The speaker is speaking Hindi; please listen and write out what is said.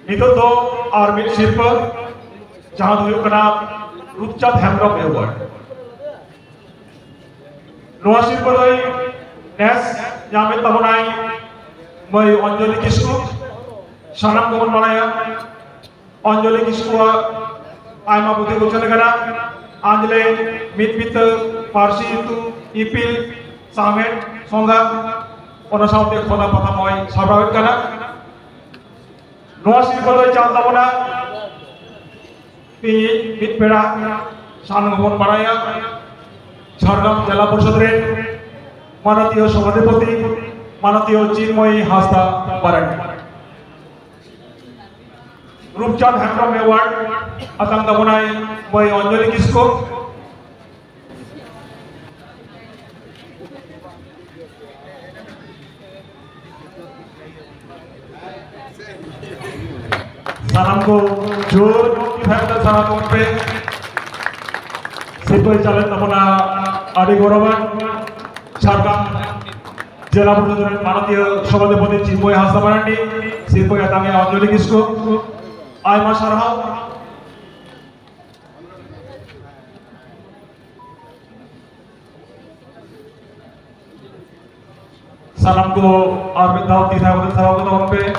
नितो दो और मिड शिल्प जहां दो हुयुग कना रूपचांद हेम्ब्रम एवार्ड नोआ शिल्प दोई नेस यामे तबनाई मई अंजलि किस्कु सानाम को बनाया अंजलि किस्कुआ आयमा बुद्धि गुचन कना आंजले मित Parsi itu ipil samet songa ona saute khona patha moy sabrawet kana noa silpa doi chal tabona pi mit pera sanang bon baraya Jhargram জেলা পরিষদের মাননীয় সভাপতি মাননীয় চিন্ময়ী হাসদা বারানি रूपचांद हेम्ब्रम एवार्ड अतंग दबनाय मई अंजलि किस्कु सानाम को जोर की फैक्टर सारा तौर पे सिर्फ चले दबना आदि गौरवान झारग्राम जिला परिषद माननीय सभापति चिन्मयी हासदा बारानी सिर्फ अतंग अंजलि किस्कु आयमा सारहाव सालाम को और दावती था पे